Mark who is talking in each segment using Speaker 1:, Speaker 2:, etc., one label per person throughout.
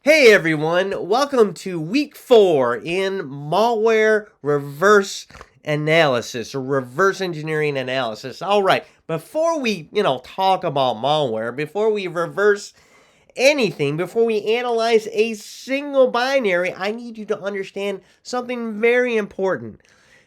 Speaker 1: Hey everyone, welcome to week 4 in malware reverse analysis or reverse engineering analysis. All right, before we, talk about malware, before we reverse anything, before we analyze a single binary, I need you to understand something very important.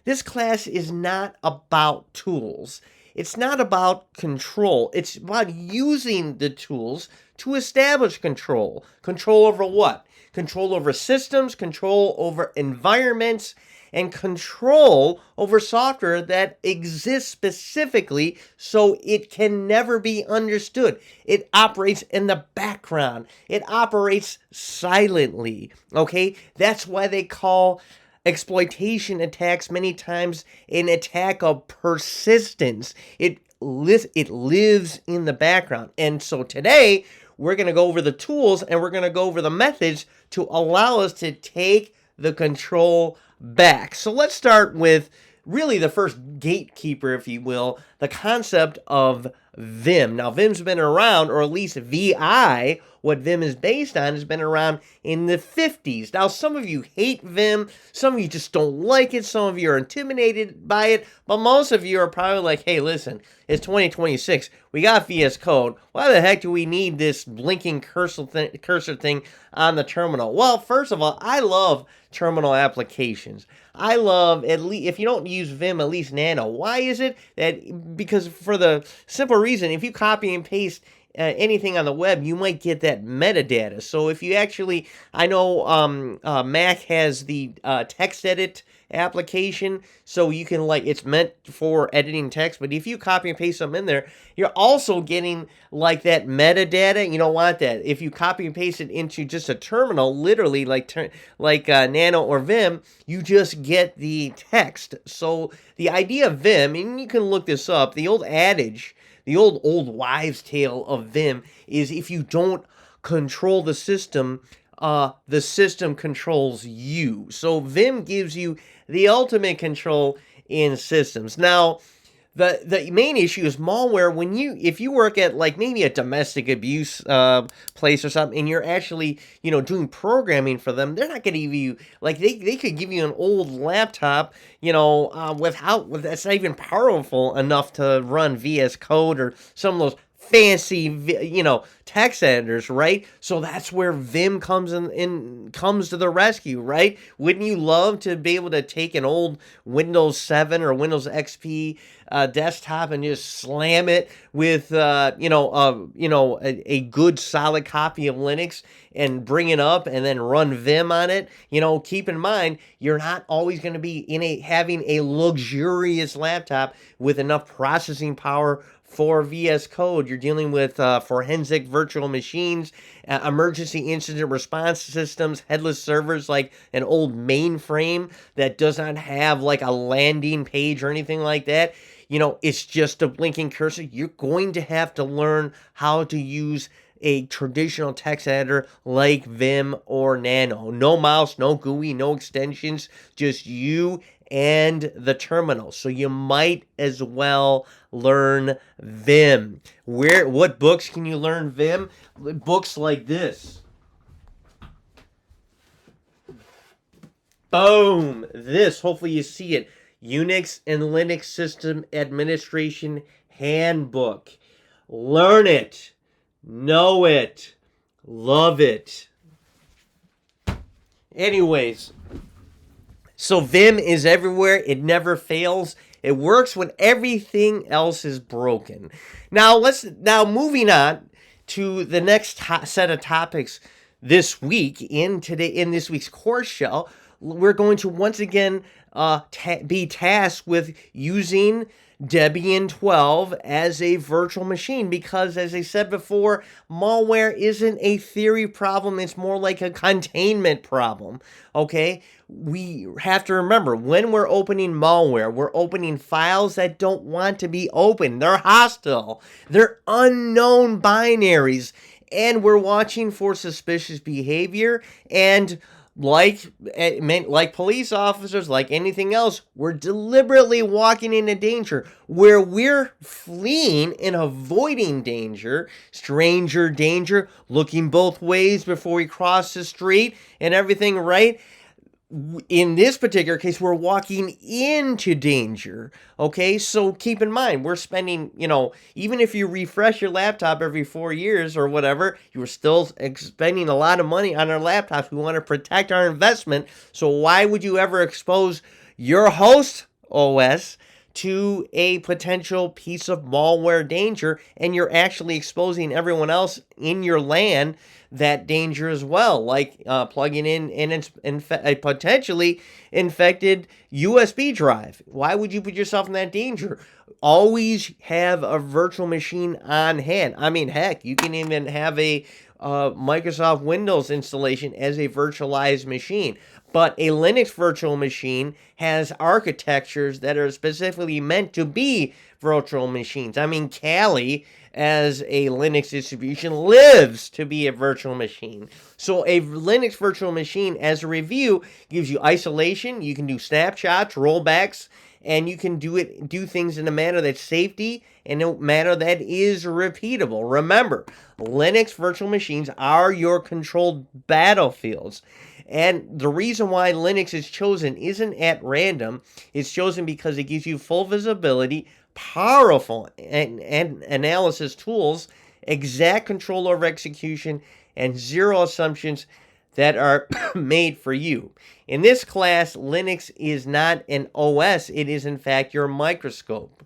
Speaker 1: This class is not about tools. It's not about control. It's about using the tools to establish control. Control over what? Control over systems, control over environments, and control over software that exists specifically so it can never be understood. It operates in the background. It operates silently. Okay? That's why they call exploitation attacks many times an attack of persistence. It lives in the background. And so today we're going to go over the tools and we're going to go over the methods to allow us to take the control back. So let's start with really the first gatekeeper, if you will, the concept of Vim. Now, Vim's been around, or at least VI, what Vim is based on, has been around in the 50s. Now, some of you hate Vim, some of you just don't like it, some of you are intimidated by it, but most of you are probably like, hey, listen, it's 2026, we got VS Code, why the heck do we need this blinking cursor thing on the terminal? Well, first of all, I love terminal applications. I love, at least if you don't use Vim, at least Nano. Why is it? Because for the simple reason, if you copy and paste anything on the web, you might get that metadata. So if you actually, I know Mac has the text edit application, so you can, like, it's meant for editing text, but if you copy and paste something in there, you're also getting like that metadata. You don't want that. If you copy and paste it into just a terminal, literally like Nano or Vim, you just get the text. So the idea of Vim, and you can look this up, the old adage, the old wives' tale of Vim is if you don't control the system controls you. So Vim gives you the ultimate control in systems. Now, the main issue is malware. If you work at like maybe a domestic abuse place or something, and you're actually doing programming for them, they're not going to give you, like, they could give you an old laptop that's not even powerful enough to run VS Code or some of those fancy text editors, right? So that's where Vim comes comes to the rescue, right? Wouldn't you love to be able to take an old Windows 7 or Windows XP desktop and just slam it with a good solid copy of Linux and bring it up and then run Vim on it? Keep in mind, you're not always going to be having a luxurious laptop with enough processing power for VS Code. You're dealing with forensic virtual machines, emergency incident response systems, headless servers like an old mainframe that does not have like a landing page or anything like that. It's just a blinking cursor. You're going to have to learn how to use a traditional text editor like Vim or Nano. No mouse, no GUI, no extensions, just you and the terminal. So you might as well learn Vim. What books can you learn Vim? Books like this. Boom! This, hopefully you see it. Unix and Linux System Administration Handbook. Learn it. Know it. Love it. Anyways, so Vim is everywhere. It never fails. It works when everything else is broken. Now moving on to the next set of topics this week in this week's course shell, we're going to once again be tasked with using Debian 12 as a virtual machine because, as I said before, malware isn't a theory problem. It's more like a containment problem, okay? We have to remember, when we're opening malware, we're opening files that don't want to be opened. They're hostile. They're unknown binaries. And we're watching for suspicious behavior, and like police officers, like anything else, we're deliberately walking into danger where we're fleeing and avoiding danger, stranger danger, looking both ways before we cross the street and everything, right? In this particular case, we're walking into danger. Okay, so keep in mind, we're spending, even if you refresh your laptop every 4 years or whatever, you're still spending a lot of money on our laptops. We want to protect our investment. So why would you ever expose your host OS to a potential piece of malware danger, and you're actually exposing everyone else in your LAN that danger as well, like plugging in a potentially infected USB drive? Why would you put yourself in that danger? Always have a virtual machine on hand. I mean, heck, you can even have a Microsoft Windows installation as a virtualized machine. But a Linux virtual machine has architectures that are specifically meant to be virtual machines. I mean, Kali, as a Linux distribution, lives to be a virtual machine. So a Linux virtual machine, as a review, gives you isolation. You can do snapshots, rollbacks, and you can do things in a manner that's safety and a manner that is repeatable. Remember, Linux virtual machines are your controlled battlefields. And the reason why Linux is chosen isn't at random. It's chosen because it gives you full visibility, powerful and analysis tools, exact control over execution, and zero assumptions that are made for you. In this class, Linux is not an OS. It is, in fact, your microscope.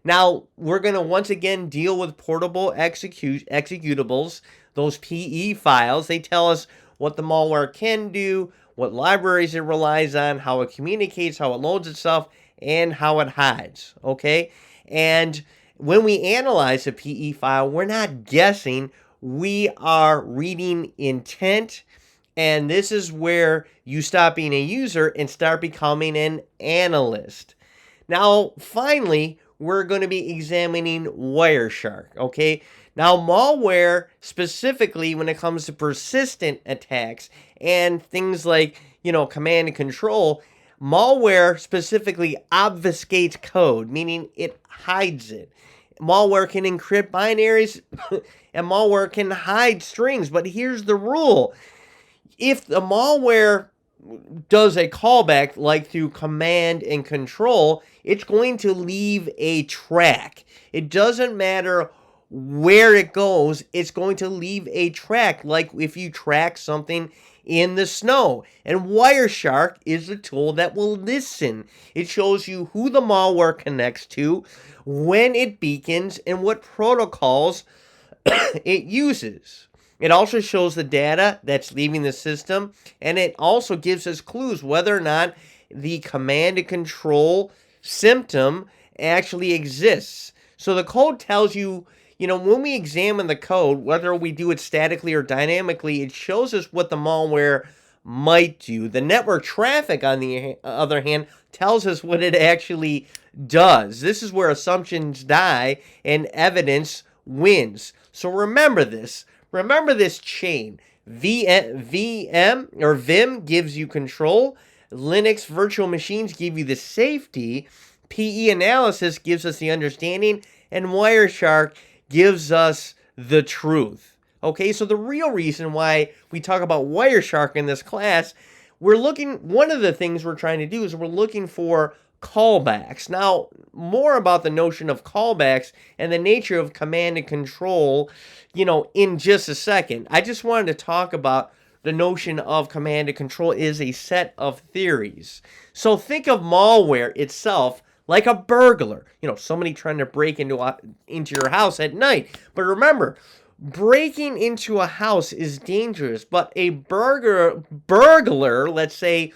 Speaker 1: Now, we're going to once again deal with portable executables, those PE files. They tell us what the malware can do, what libraries it relies on, how it communicates, how it loads itself, and how it hides, okay? And when we analyze a PE file, we're not guessing. We are reading intent, and this is where you stop being a user and start becoming an analyst. Now, finally, we're going to be examining Wireshark, okay? Now, malware, specifically when it comes to persistent attacks and things like, command and control, malware specifically obfuscates code, meaning it hides it. Malware can encrypt binaries and malware can hide strings, but here's the rule. If the malware does a callback like through command and control, it's going to leave a track. It doesn't matter where it goes, it's going to leave a track, like if you track something in the snow. And Wireshark is a tool that will listen. It shows you who the malware connects to, when it beacons, and what protocols it uses. It also shows the data that's leaving the system, and it also gives us clues whether or not the command and control symptom actually exists. So the code tells you, when we examine the code, whether we do it statically or dynamically, it shows us what the malware might do. The network traffic, on the other hand, tells us what it actually does. This is where assumptions die and evidence wins. So remember this. Remember this chain. VM or Vim gives you control. Linux virtual machines give you the safety. PE analysis gives us the understanding. And Wireshark gives us the truth. Okay, so the real reason why we talk about Wireshark in this class, one of the things we're trying to do is we're looking for callbacks. Now, more about the notion of callbacks and the nature of command and control, in just a second. I just wanted to talk about the notion of command and control is a set of theories. So think of malware itself like a burglar. Somebody trying to break into your house at night. But remember, breaking into a house is dangerous, but a burglar, let's say,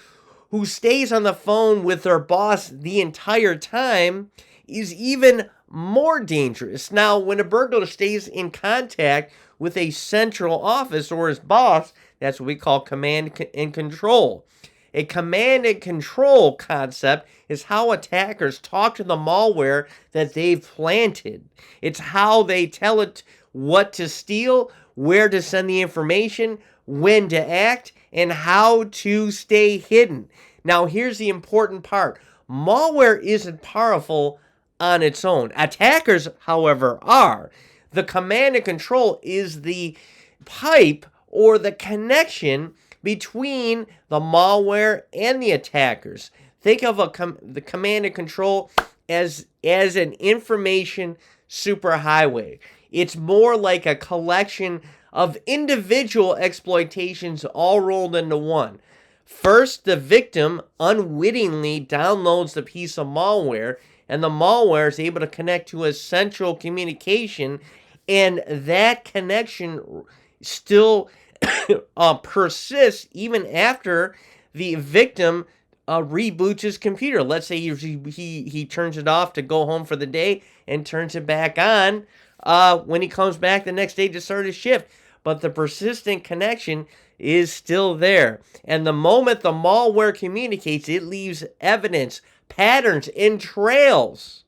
Speaker 1: who stays on the phone with their boss the entire time, is even more dangerous. Now, when a burglar stays in contact with a central office or his boss, that's what we call command and control. A command and control concept is how attackers talk to the malware that they've planted. It's how they tell it what to steal, where to send the information, when to act, and how to stay hidden. Now, here's the important part. Malware isn't powerful on its own. Attackers, however, are. The command and control is the pipe or the connection between the malware and the attackers. Think of the command and control as an information superhighway. It's more like a collection of individual exploitations all rolled into one. First, the victim unwittingly downloads the piece of malware, and the malware is able to connect to a central communication, and that connection still persists even after the victim reboots his computer. Let's say he turns it off to go home for the day and turns it back on when he comes back the next day to start his shift. But the persistent connection is still there. And the moment the malware communicates, it leaves evidence, patterns, and trails.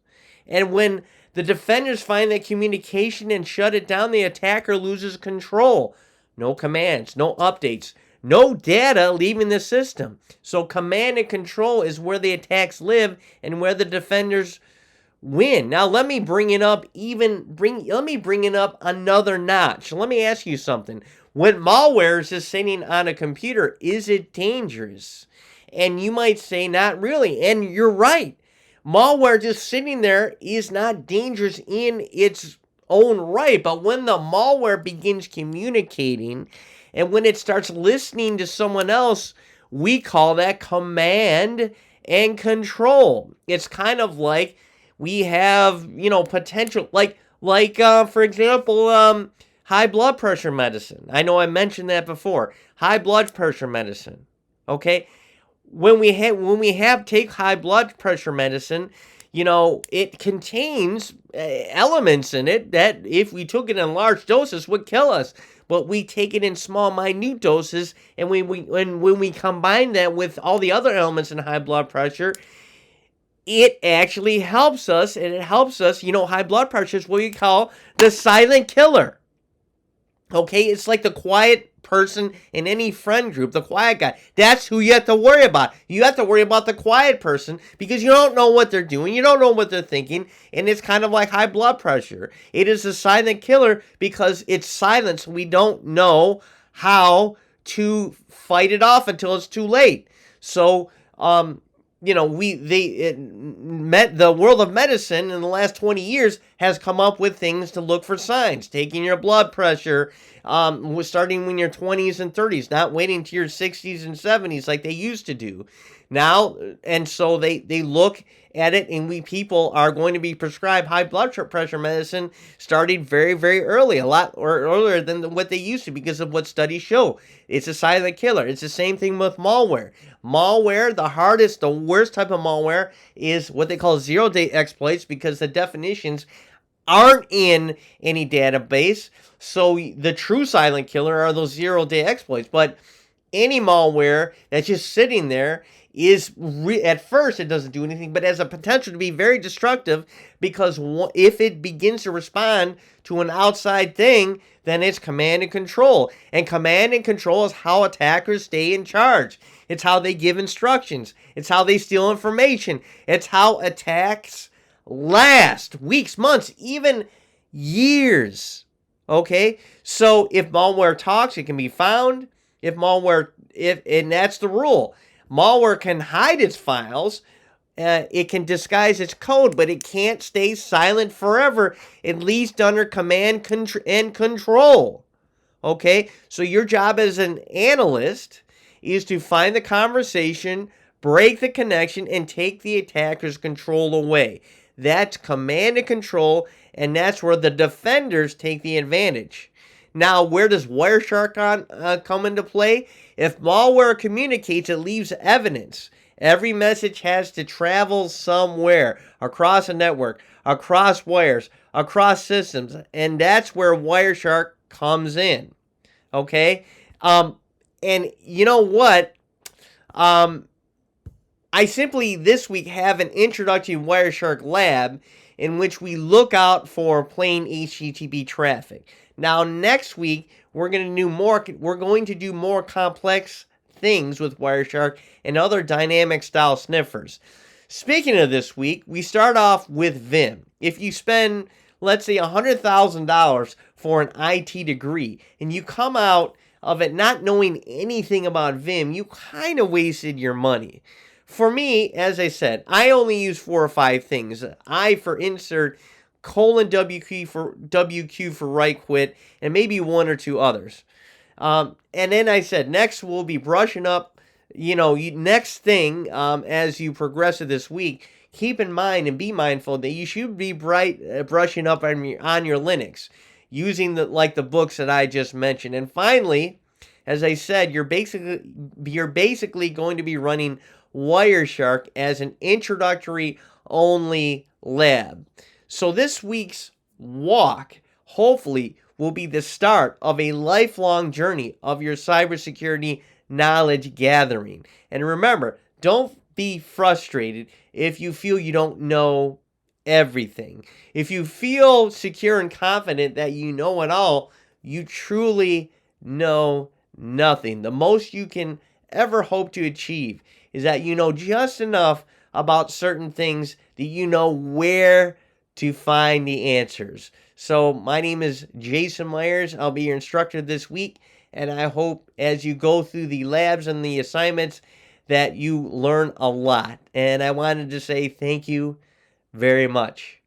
Speaker 1: And when the defenders find that communication and shut it down, the attacker loses control. No commands, no updates, no data leaving the system. So command and control is where the attacks live and where the defenders win. Now let me bring it up another notch. Let me ask you something. When malware is just sitting on a computer, is it dangerous? And you might say not really, and you're right. Malware just sitting there is not dangerous in its own right, but when the malware begins communicating and when it starts listening to someone else, we call that command and control. It's kind of like we have, potential, like for example, high blood pressure medicine. I know I mentioned that before. High blood pressure medicine. Okay, when we take high blood pressure medicine, it contains elements in it that if we took it in large doses would kill us. But we take it in small, minute doses, and when we combine that with all the other elements in high blood pressure, it actually helps us, and it helps us, high blood pressure is what we call the silent killer. Okay, it's like the quiet person in any friend group, the quiet guy. That's who you have to worry about. You have to worry about the quiet person because you don't know what they're doing. You don't know what they're thinking. And it's kind of like high blood pressure. It is a silent killer because it's silent. So we don't know how to fight it off until it's too late. So, the world of medicine in the last 20 years has come up with things to look for signs. Taking your blood pressure, starting when you're 20s and 30s, not waiting to your 60s and 70s like they used to do. Now, and so they look at it, and we people are going to be prescribed high blood pressure medicine starting very, very early, a lot or earlier than what they used to because of what studies show. It's a silent killer. It's the same thing with malware. Malware, the worst type of malware is what they call zero-day exploits because the definitions aren't in any database. So the true silent killer are those zero-day exploits. But any malware that's just sitting there is, at first, it doesn't do anything, but has a potential to be very destructive because if it begins to respond to an outside thing, then it's command and control. And command and control is how attackers stay in charge. It's how they give instructions. It's how they steal information. It's how attacks last weeks, months, even years. Okay? So if malware talks, it can be found. And that's the rule. Malware can hide its files. It can disguise its code, but it can't stay silent forever, at least under command and control. Okay? So your job as an analyst is to find the conversation, break the connection, and take the attacker's control away. That's command and control, and that's where the defenders take the advantage. Now, where does Wireshark come into play? If malware communicates, it leaves evidence. Every message has to travel somewhere, across a network, across wires, across systems, and that's where Wireshark comes in. Okay? And you know what? I simply this week have an introductory Wireshark lab in which we look out for plain HTTP traffic. Now next week we're going to do more complex things with Wireshark and other dynamic style sniffers. Speaking of this week, we start off with Vim. If you spend, let's say, $100,000 for an IT degree and you come out of it not knowing anything about Vim, you kind of wasted your money. For me, as I said, I only use 4 or 5 things. I for insert, WQ for right quit, and maybe 1 or 2 others. And then I said, next we'll be brushing up, next thing as you progress through this week, keep in mind and be mindful that you should be brushing up on your Linux using the books that I just mentioned. And finally, as I said, you're basically going to be running Wireshark as an introductory only lab. So this week's walk, hopefully, will be the start of a lifelong journey of your cybersecurity knowledge gathering. And remember, don't be frustrated if you feel you don't know everything. If you feel secure and confident that you know it all, you truly know nothing. The most you can ever hope to achieve is that you know just enough about certain things that you know where to find the answers. So my name is Jason Myers. I'll be your instructor this week, and I hope as you go through the labs and the assignments that you learn a lot. And I wanted to say thank you very much.